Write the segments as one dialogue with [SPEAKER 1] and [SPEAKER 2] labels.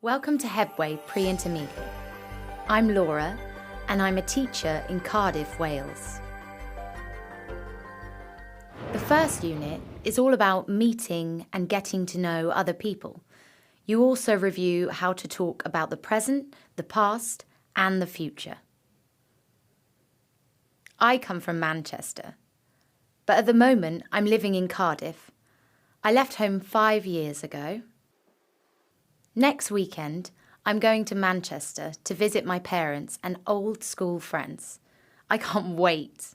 [SPEAKER 1] Welcome to Headway Pre-Intermediate. I'm Laura, and I'm a teacher in Cardiff, Wales. The first unit is all about meeting and getting to know other people. You also review how to talk about the present, the past, and the future. I come from Manchester, but at the moment I'm living in Cardiff. I left home 5 years ago. Next weekend, I'm going to Manchester to visit my parents and old school friends. I can't wait.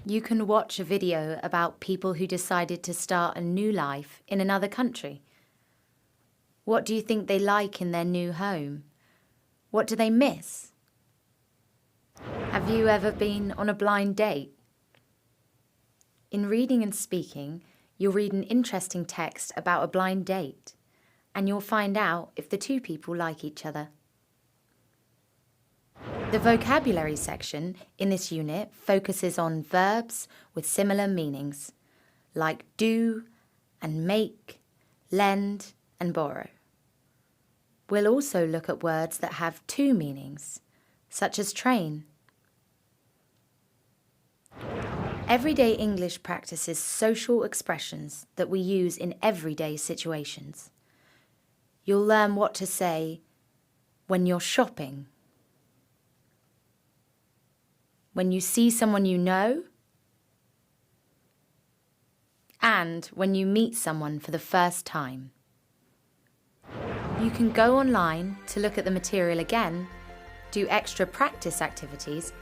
[SPEAKER 1] You can watch a video about people who decided to start a new life in another country. What do you think they like in their new home? What do they miss? Have you ever been on a blind date? In reading and speaking, you'll read an interesting text about a blind date, and you'll find out if the two people like each other. The vocabulary section in this unit focuses on verbs with similar meanings, like do and make, lend and borrow. We'll also look at words that have two meanings, such as train. Everyday English practices social expressions that we use in everyday situations. You'll learn what to say when you're shopping, when you see someone you know, and when you meet someone for the first time. You can go online to look at the material again, do extra practice activities,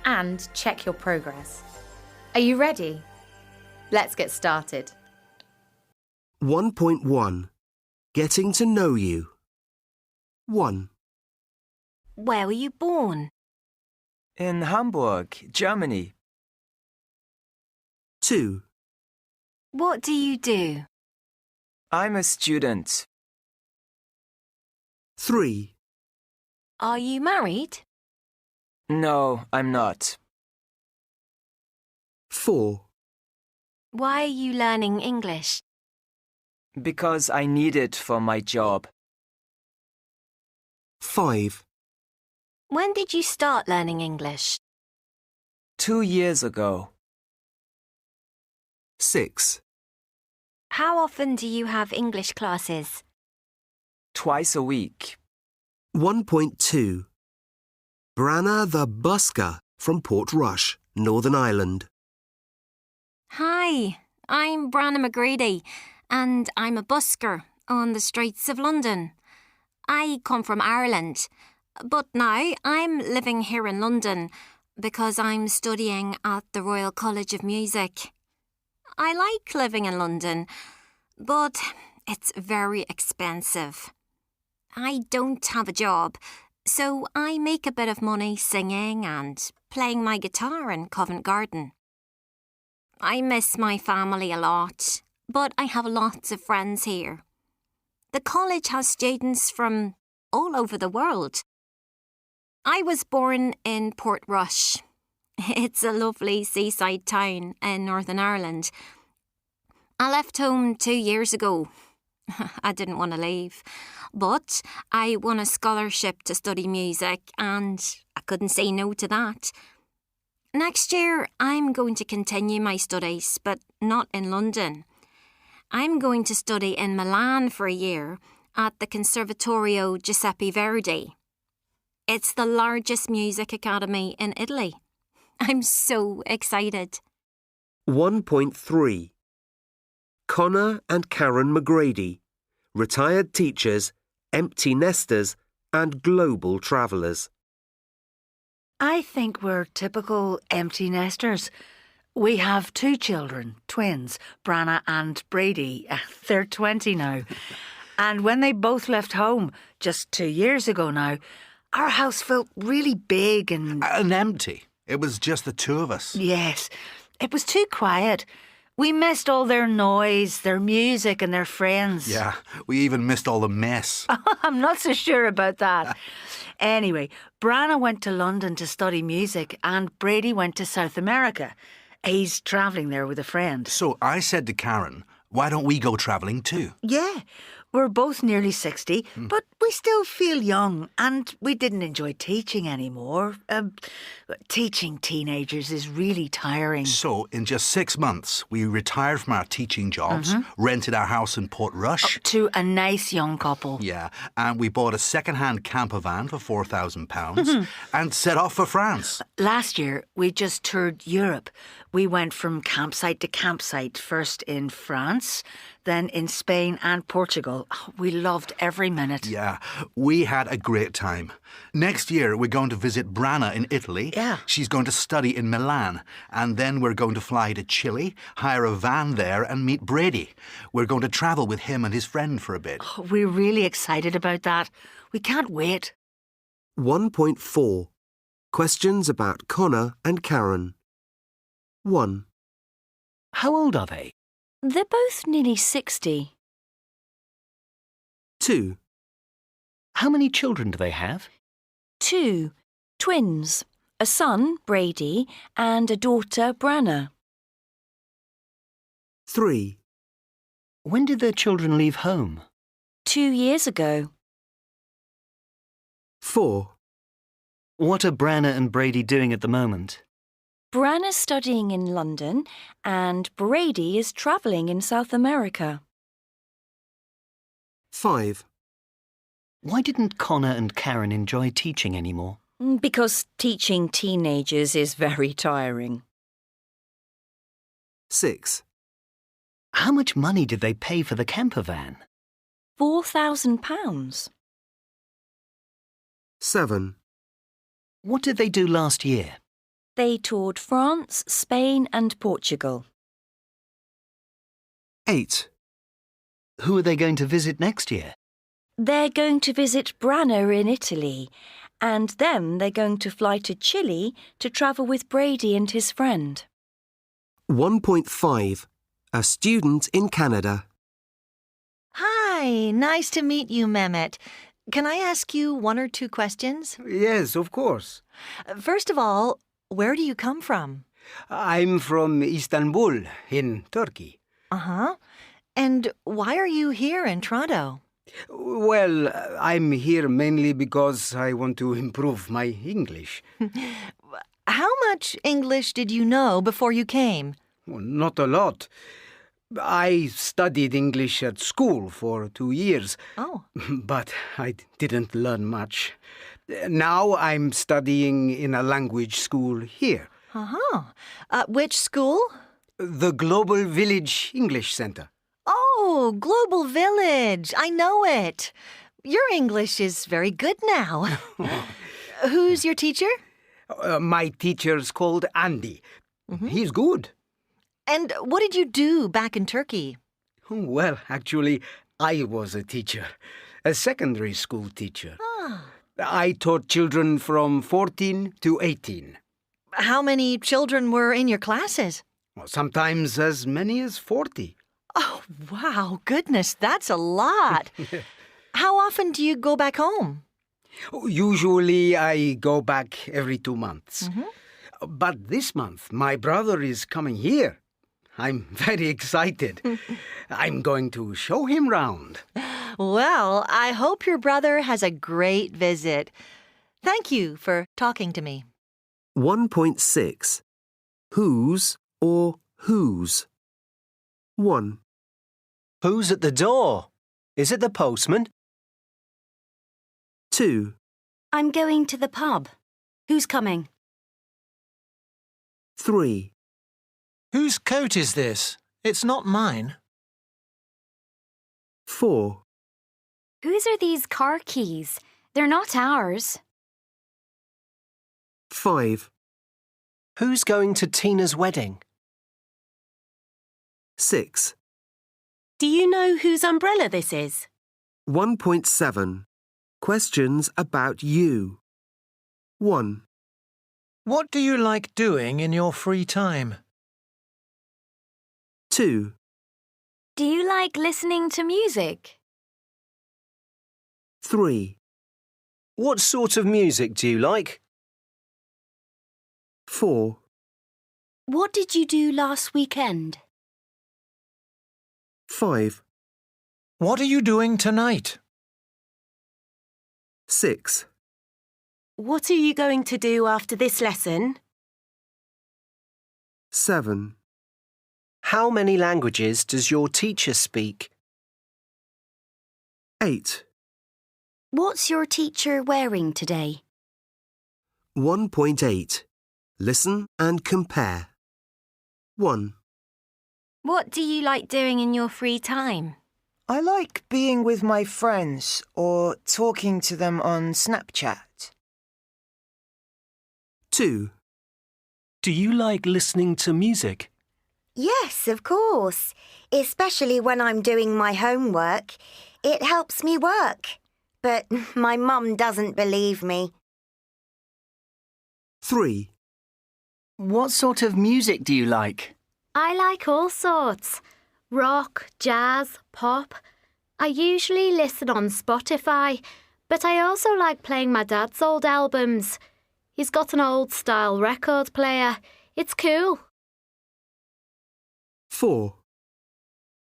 [SPEAKER 1] and check your progress. Are you ready? Let's get started.
[SPEAKER 2] 1.1 Getting to know you. 1.
[SPEAKER 3] Where were you born?
[SPEAKER 4] In Hamburg, Germany.
[SPEAKER 2] 2.
[SPEAKER 3] What do you do?
[SPEAKER 4] I'm a student.
[SPEAKER 2] 3.
[SPEAKER 3] Are you married?
[SPEAKER 4] No, I'm not.
[SPEAKER 2] 4.
[SPEAKER 3] Why are you learning English?
[SPEAKER 4] Because I need it for my job.
[SPEAKER 2] 5.
[SPEAKER 3] When did you start learning English?
[SPEAKER 4] 2 years ago.
[SPEAKER 2] 6.
[SPEAKER 3] How often do you have English classes?
[SPEAKER 4] Twice a week.
[SPEAKER 2] 1.2 Branna the busker from Portrush, Northern Ireland.
[SPEAKER 3] Hi, I'm Branna McGrady, and I'm a busker on the streets of London. I come from Ireland, but now I'm living here in London because I'm studying at the Royal College of Music. I like living in London, but it's very expensive. I don't have a job, so I make a bit of money singing and playing my guitar in Covent Garden. I miss my family a lot, but I have lots of friends here. The college has students from all over the world. I was born in Portrush. It's a lovely seaside town in Northern Ireland. I left home 2 years ago. I didn't want to leave, but I won a scholarship to study music and I couldn't say no to that. Next year, I'm going to continue my studies, but not in London. I'm going to study in Milan for a year at the Conservatorio Giuseppe Verdi. It's the largest music academy in Italy. I'm so excited.
[SPEAKER 2] 1.3 Connor and Karen McGrady, retired teachers, empty nesters, and global travellers.
[SPEAKER 5] I think we're typical empty nesters. We have 2 children, twins, Branna and Brady. They're 20 now. And when they both left home, just 2 years ago now, our house felt really big and
[SPEAKER 6] empty. It was just the 2 of us.
[SPEAKER 5] Yes, it was too quiet. We missed all their noise, their music and their friends.
[SPEAKER 6] Yeah, we even missed all the mess.
[SPEAKER 5] I'm not so sure about that. Anyway, Branna went to London to study music and Brady went to South America. He's travelling there with a friend.
[SPEAKER 6] So I said to Karen, Why don't we go travelling too?
[SPEAKER 5] Yeah, we're both nearly 60, but we still feel young and we didn't enjoy teaching anymore. Teaching teenagers is really tiring.
[SPEAKER 6] So, in just 6 months, we retired from our teaching jobs, rented our house in Portrush.
[SPEAKER 5] To a nice young couple.
[SPEAKER 6] Yeah, and we bought a second-hand camper van for £4,000 and set off for France.
[SPEAKER 5] Last year, we just toured Europe. We went from campsite to campsite, first in France, then in Spain and Portugal. Oh, we loved every minute.
[SPEAKER 6] Yeah, we had a great time. Next year, we're going to visit Branna in Italy.
[SPEAKER 5] Yeah.
[SPEAKER 6] She's going to study in Milan. And then we're going to fly to Chile, hire a van there and meet Brady. We're going to travel with him and his friend for a bit.
[SPEAKER 5] Oh, we're really excited about that. We can't wait.
[SPEAKER 2] 1.4 Questions about Connor and Karen. 1.
[SPEAKER 7] How old are they?
[SPEAKER 8] They're both nearly 60.
[SPEAKER 2] 2.
[SPEAKER 7] How many children do they have?
[SPEAKER 8] 2. Twins. A son, Brady, and a daughter, Branna.
[SPEAKER 2] 3.
[SPEAKER 7] When did their children leave home?
[SPEAKER 8] 2 years ago.
[SPEAKER 2] 4.
[SPEAKER 7] What are Branna and Brady doing at the moment?
[SPEAKER 8] Branna's studying in London and Brady is travelling in South America.
[SPEAKER 2] 5.
[SPEAKER 7] Why didn't Connor and Karen enjoy teaching anymore?
[SPEAKER 8] Because teaching teenagers is very tiring.
[SPEAKER 2] 6.
[SPEAKER 7] How much money did they pay for the camper van?
[SPEAKER 8] £4,000.
[SPEAKER 2] 7.
[SPEAKER 7] What did they do last year?
[SPEAKER 8] They toured France, Spain and Portugal.
[SPEAKER 2] 8.
[SPEAKER 7] Who are they going to visit next year?
[SPEAKER 8] They're going to visit Branna in Italy, and then they're going to fly to Chile to travel with Brady and his friend.
[SPEAKER 2] 1.5 A student in Canada.
[SPEAKER 9] Hi, nice to meet you, Mehmet. Can I ask you 1 or 2 questions?
[SPEAKER 10] Yes, of course.
[SPEAKER 9] First of all, where do you come from?
[SPEAKER 10] I'm from Istanbul, in Turkey.
[SPEAKER 9] Uh-huh. And why are you here in Toronto?
[SPEAKER 10] Well, I'm here mainly because I want to improve my English.
[SPEAKER 9] How much English did you know before you came?
[SPEAKER 10] Well, not a lot. I studied English at school for 2 years.
[SPEAKER 9] Oh.
[SPEAKER 10] But I didn't learn much. Now I'm studying in a language school here.
[SPEAKER 9] Uh-huh. Which school?
[SPEAKER 10] The Global Village English Center.
[SPEAKER 9] Oh, Global Village. I know it. Your English is very good now. Who's your teacher?
[SPEAKER 10] My teacher's called Andy. He's good.
[SPEAKER 9] And what did you do back in Turkey?
[SPEAKER 10] Well, actually, I was a teacher, a secondary school teacher. I taught children from 14 to 18.
[SPEAKER 9] How many children were in your classes?
[SPEAKER 10] Well, sometimes as many as 40.
[SPEAKER 9] Oh, wow, goodness, that's a lot. How often do you go back home?
[SPEAKER 10] Usually I go back every 2 months. But this month, my brother is coming here. I'm very excited. I'm going to show him round.
[SPEAKER 9] Well, I hope your brother has a great visit. Thank you for talking to me.
[SPEAKER 2] 1.6 Whose or whose? 1.
[SPEAKER 11] Who's at the door? Is it the postman?
[SPEAKER 2] 2.
[SPEAKER 8] I'm going to the pub. Who's coming?
[SPEAKER 2] 3.
[SPEAKER 12] Whose coat is this? It's not mine.
[SPEAKER 2] 4.
[SPEAKER 1] Whose are these car keys? They're not ours.
[SPEAKER 2] 5.
[SPEAKER 11] Who's going to Tina's wedding?
[SPEAKER 2] 6.
[SPEAKER 8] Do you know whose umbrella this is?
[SPEAKER 2] 1.7 Questions about you. 1.
[SPEAKER 12] What do you like doing in your free time?
[SPEAKER 2] 2.
[SPEAKER 1] Do you like listening to music?
[SPEAKER 2] 3.
[SPEAKER 11] What sort of music do you like?
[SPEAKER 2] 4.
[SPEAKER 8] What did you do last weekend?
[SPEAKER 2] 5,
[SPEAKER 12] What are you doing tonight?
[SPEAKER 2] 6,
[SPEAKER 13] What are you going to do after this lesson?
[SPEAKER 2] 7,
[SPEAKER 11] How many languages does your teacher speak?
[SPEAKER 2] 8,
[SPEAKER 8] What's your teacher wearing today?
[SPEAKER 2] 1.8. Listen and compare. 1,
[SPEAKER 3] What do you like doing in your free time?
[SPEAKER 4] I like being with my friends or talking to them on Snapchat.
[SPEAKER 2] 2,
[SPEAKER 7] Do you like listening to music?
[SPEAKER 14] Yes, of course. Especially when I'm doing my homework. It helps me work. But my mum doesn't believe me.
[SPEAKER 2] 3,
[SPEAKER 7] What sort of music do you like?
[SPEAKER 1] I like all sorts. Rock, jazz, pop. I usually listen on Spotify, but I also like playing my dad's old albums. He's got an old-style record player. It's cool.
[SPEAKER 2] 4,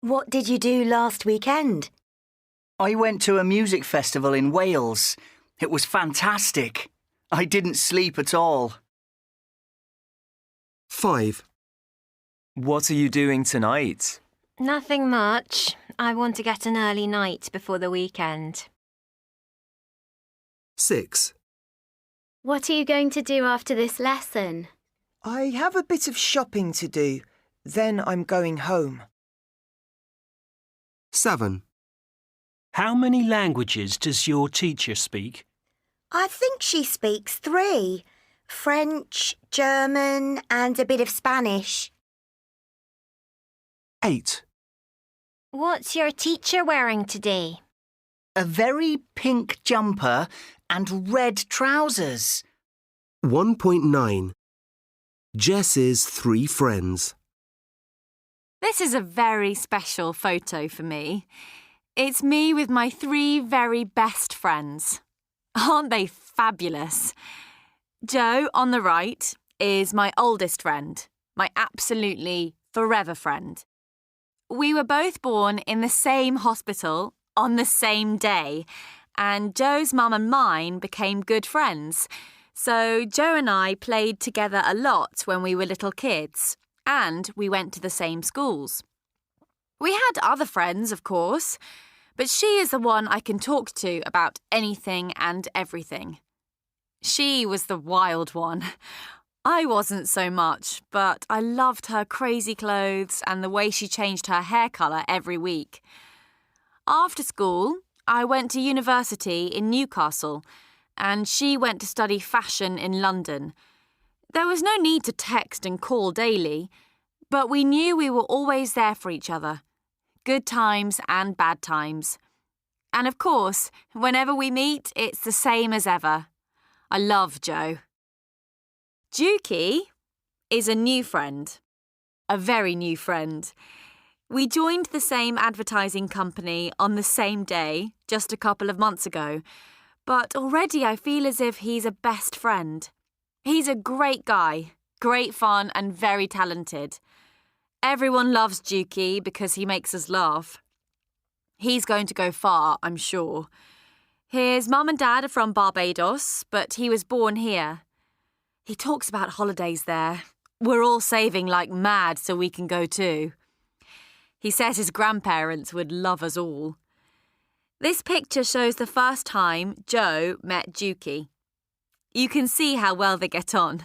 [SPEAKER 14] What did you do last weekend?
[SPEAKER 7] I went to a music festival in Wales. It was fantastic. I didn't sleep at all.
[SPEAKER 2] 5,
[SPEAKER 4] What are you doing tonight?
[SPEAKER 3] Nothing much. I want to get an early night before the weekend.
[SPEAKER 2] 6,
[SPEAKER 1] What are you going to do after this lesson?
[SPEAKER 4] I have a bit of shopping to do. Then I'm going home.
[SPEAKER 2] 7,
[SPEAKER 11] How many languages does your teacher speak?
[SPEAKER 14] I think she speaks 3. French, German and a bit of Spanish.
[SPEAKER 2] 8,
[SPEAKER 3] What's your teacher wearing today?
[SPEAKER 7] A very pink jumper and red trousers.
[SPEAKER 2] 1.9. Jess's 3 friends.
[SPEAKER 1] This is a very special photo for me. It's me with my 3 very best friends. Aren't they fabulous? Joe, on the right, is my oldest friend, my absolutely forever friend. We were both born in the same hospital on the same day, and Joe's mum and mine became good friends. So Joe and I played together a lot when we were little kids, and we went to the same schools. We had other friends, of course, but she is the one I can talk to about anything and everything. She was the wild one. I wasn't so much, but I loved her crazy clothes and the way she changed her hair colour every week. After school, I went to university in Newcastle, and she went to study fashion in London. There was no need to text and call daily, but we knew we were always there for each other. Good times and bad times. And of course, whenever we meet, it's the same as ever. I love Joe. Juki is a new friend. A very new friend. We joined the same advertising company on the same day, just a couple of months ago, but already I feel as if he's a best friend. He's a great guy, great fun and very talented. Everyone loves Juki because he makes us laugh. He's going to go far, I'm sure. His mum and dad are from Barbados, but he was born here. He talks about holidays there. We're all saving like mad so we can go too. He says his grandparents would love us all. This picture shows the first time Joe met Juki. You can see how well they get on.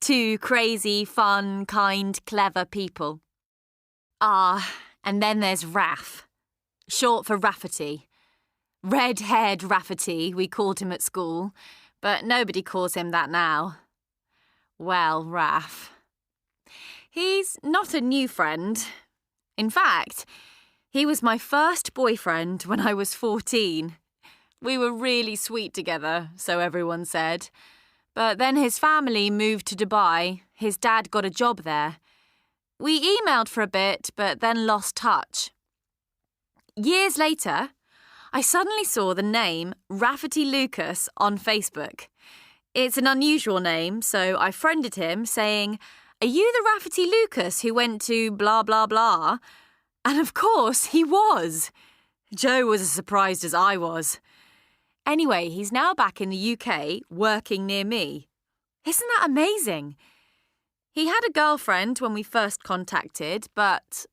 [SPEAKER 1] 2 crazy, fun, kind, clever people. And then there's Raff, short for Rafferty. Red-haired Rafferty, we called him at school, but nobody calls him that now. Well, Raff. He's not a new friend. In fact, he was my first boyfriend when I was 14. We were really sweet together, so everyone said. But then his family moved to Dubai. His dad got a job there. We emailed for a bit, but then lost touch. Years later, I suddenly saw the name Rafferty Lucas on Facebook. It's an unusual name, so I friended him saying, "Are you the Rafferty Lucas who went to blah blah blah?"
[SPEAKER 15] And of course, he was. Joe was as surprised as I was. Anyway, he's now back in the UK, working near me. Isn't that amazing? He had a girlfriend when we first contacted, but,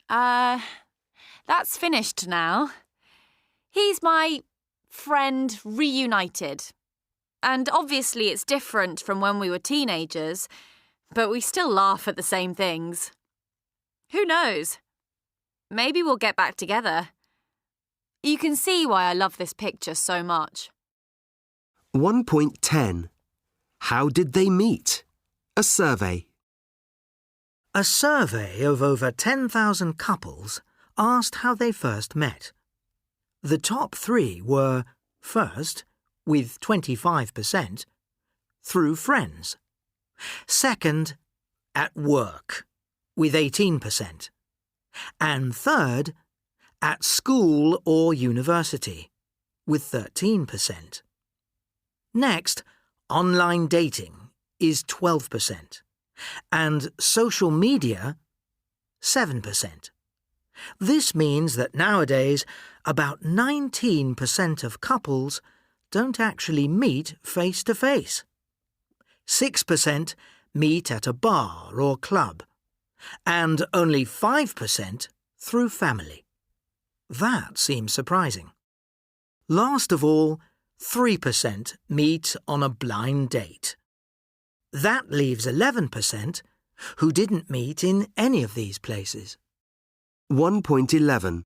[SPEAKER 15] that's finished now. He's my friend reunited. And obviously it's different from when we were teenagers, but we still laugh at the same things. Who knows? Maybe we'll get back together. You can see why I love this picture so much.
[SPEAKER 2] 1.10. How did they meet? A survey.
[SPEAKER 12] A survey of over 10,000 couples asked how they first met. The top 3 were, first, with 25%, through friends. Second, at work, with 18%. And third, at school or university, with 13%. Next, online dating is 12%, and social media, 7%. This means that nowadays about 19% of couples don't actually meet face-to-face. 6% meet at a bar or club, and only 5% through family. That seems surprising. Last of all, 3% meet on a blind date. That leaves 11% who didn't meet in any of these places.
[SPEAKER 2] 1.11.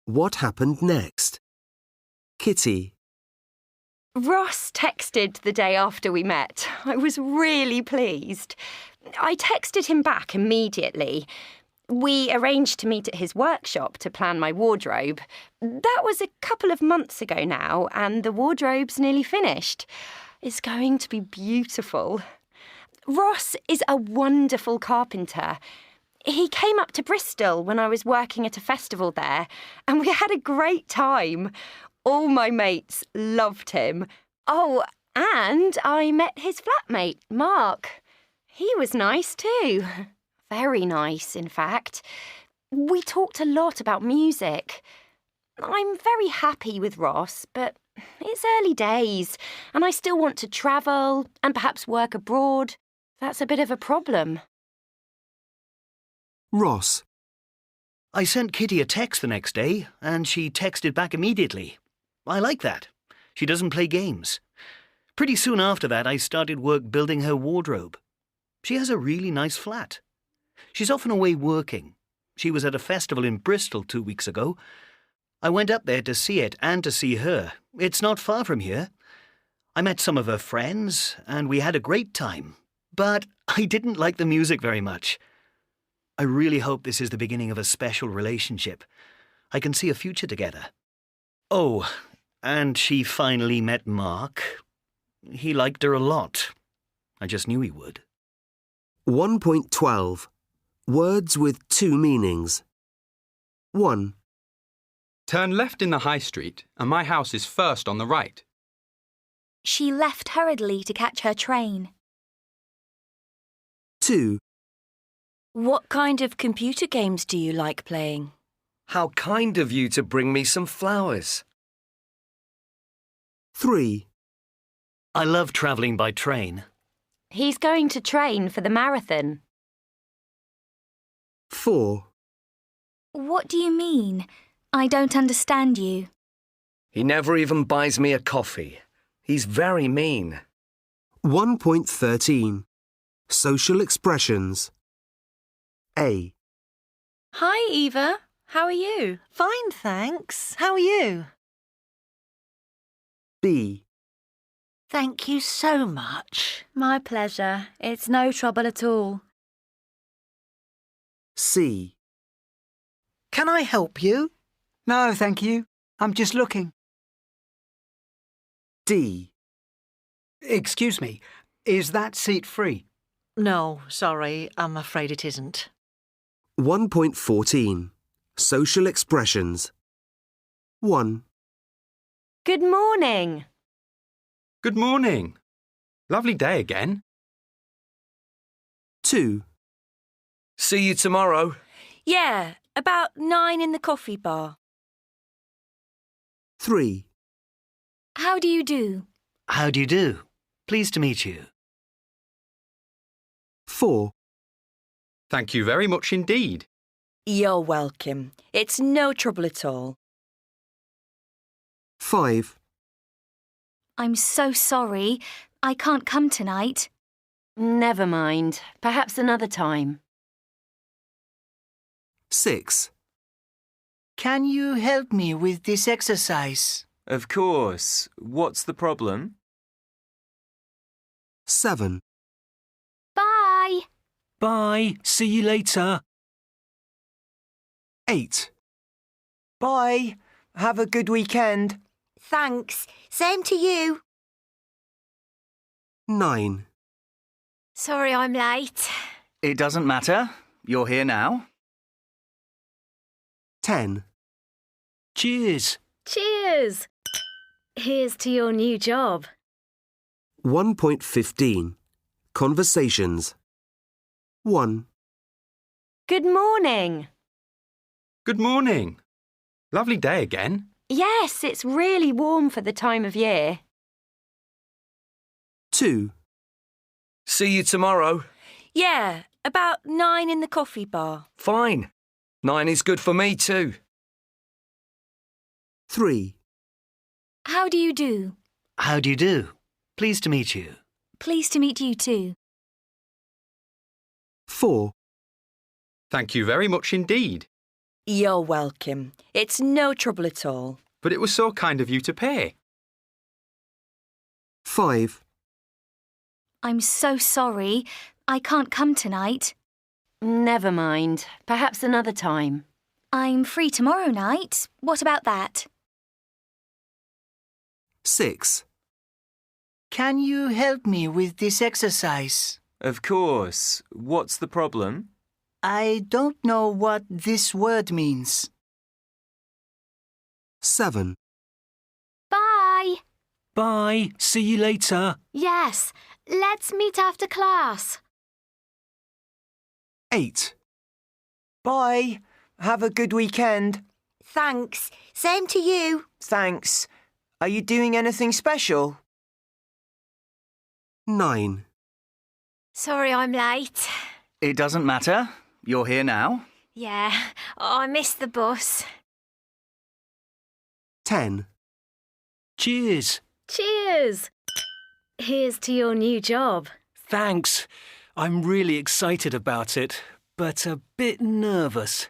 [SPEAKER 2] What happened next? Kitty.
[SPEAKER 8] Ross texted the day after we met. I was really pleased. I texted him back immediately. We arranged to meet at his workshop to plan my wardrobe. That was a couple of months ago now, and the wardrobe's nearly finished. It's going to be beautiful. Ross is a wonderful carpenter. He came up to Bristol when I was working at a festival there, and we had a great time. All my mates loved him. Oh, and I met his flatmate, Mark. He was nice too. Very nice, in fact. We talked a lot about music. I'm very happy with Ross, but it's early days, and I still want to travel and perhaps work abroad. That's a bit of a problem.
[SPEAKER 2] Ross.
[SPEAKER 7] I sent Kitty a text the next day, and she texted back immediately. I like that. She doesn't play games. Pretty soon after that, I started work building her wardrobe. She has a really nice flat. She's often away working. She was at a festival in Bristol 2 weeks ago. I went up there to see it and to see her. It's not far from here. I met some of her friends, and we had a great time. But I didn't like the music very much. I really hope this is the beginning of a special relationship. I can see a future together. Oh, and she finally met Mark. He liked her a lot. I just knew he would.
[SPEAKER 2] 1.12. Words with 2 meanings. 1.
[SPEAKER 16] Turn left in the high street, and my house is first on the right.
[SPEAKER 17] She left hurriedly to catch her train.
[SPEAKER 2] 2.
[SPEAKER 8] What kind of computer games do you like playing?
[SPEAKER 18] How kind of you to bring me some flowers.
[SPEAKER 2] 3.
[SPEAKER 7] I love travelling by train.
[SPEAKER 8] He's going to train for the marathon.
[SPEAKER 2] 4.
[SPEAKER 17] What do you mean? I don't understand you.
[SPEAKER 18] He never even buys me a coffee. He's very mean.
[SPEAKER 2] 1.13. Social expressions. A.
[SPEAKER 15] Hi, Eva. How are you?
[SPEAKER 9] Fine, thanks. How are you?
[SPEAKER 2] B.
[SPEAKER 5] Thank you so much.
[SPEAKER 1] My pleasure. It's no trouble at all.
[SPEAKER 2] C.
[SPEAKER 10] Can I help you?
[SPEAKER 19] No, thank you. I'm just looking.
[SPEAKER 2] D.
[SPEAKER 19] Excuse me, is that seat free?
[SPEAKER 9] No, sorry, I'm afraid it isn't.
[SPEAKER 2] 1.14. Social expressions. 1.
[SPEAKER 8] Good morning.
[SPEAKER 16] Good morning. Lovely day again.
[SPEAKER 2] 2.
[SPEAKER 18] See you tomorrow.
[SPEAKER 8] Yeah,
[SPEAKER 13] About 9 in the coffee bar.
[SPEAKER 2] 3.
[SPEAKER 17] How do you do?
[SPEAKER 7] How do you do? Pleased to meet you.
[SPEAKER 2] 4.
[SPEAKER 16] Thank you very much indeed.
[SPEAKER 13] You're welcome. It's no trouble at all.
[SPEAKER 2] 5.
[SPEAKER 17] I'm so sorry. I can't come tonight.
[SPEAKER 8] Never mind. Perhaps another time.
[SPEAKER 2] 6.
[SPEAKER 4] Can you help me with this exercise?
[SPEAKER 20] Of course. What's the problem?
[SPEAKER 2] 7.
[SPEAKER 17] Bye.
[SPEAKER 12] Bye. See you later.
[SPEAKER 2] 8.
[SPEAKER 4] Bye. Have a good weekend.
[SPEAKER 14] Thanks. Same to you.
[SPEAKER 2] 9.
[SPEAKER 3] Sorry I'm late.
[SPEAKER 18] It doesn't matter. You're here now.
[SPEAKER 2] 10.
[SPEAKER 12] Cheers.
[SPEAKER 17] Cheers. Here's to your new job.
[SPEAKER 2] 1.15. Conversations. 1.
[SPEAKER 8] Good morning.
[SPEAKER 16] Good morning. Lovely day again.
[SPEAKER 8] Yes, it's really warm for the time of year.
[SPEAKER 2] 2.
[SPEAKER 18] See you tomorrow.
[SPEAKER 13] Yeah, about 9 in the coffee bar.
[SPEAKER 18] Fine. 9 is good for me too.
[SPEAKER 2] 3.
[SPEAKER 17] How do you do?
[SPEAKER 7] How do you do? Pleased to meet you.
[SPEAKER 17] Pleased to meet you too.
[SPEAKER 2] 4.
[SPEAKER 16] Thank you very much indeed.
[SPEAKER 13] You're welcome. It's no trouble at all.
[SPEAKER 16] But it was so kind of you to pay.
[SPEAKER 2] 5.
[SPEAKER 17] I'm so sorry. I can't come tonight.
[SPEAKER 8] Never mind. Perhaps another time.
[SPEAKER 17] I'm free tomorrow night. What about that?
[SPEAKER 2] 6.
[SPEAKER 4] Can you help me with this exercise?
[SPEAKER 20] Of course. What's the problem?
[SPEAKER 4] I don't know what this word means.
[SPEAKER 2] 7.
[SPEAKER 17] Bye.
[SPEAKER 12] Bye. See you later.
[SPEAKER 17] Yes. Let's meet after class.
[SPEAKER 2] 8.
[SPEAKER 4] Bye. Have a good weekend.
[SPEAKER 14] Thanks. Same to you.
[SPEAKER 4] Thanks. Are you doing anything special?
[SPEAKER 2] 9.
[SPEAKER 3] Sorry I'm late.
[SPEAKER 18] It doesn't matter. You're here now.
[SPEAKER 3] Yeah, I missed the bus.
[SPEAKER 2] 10.
[SPEAKER 12] Cheers.
[SPEAKER 17] Cheers. Here's to your new job.
[SPEAKER 12] Thanks. I'm really excited about it, but a bit nervous.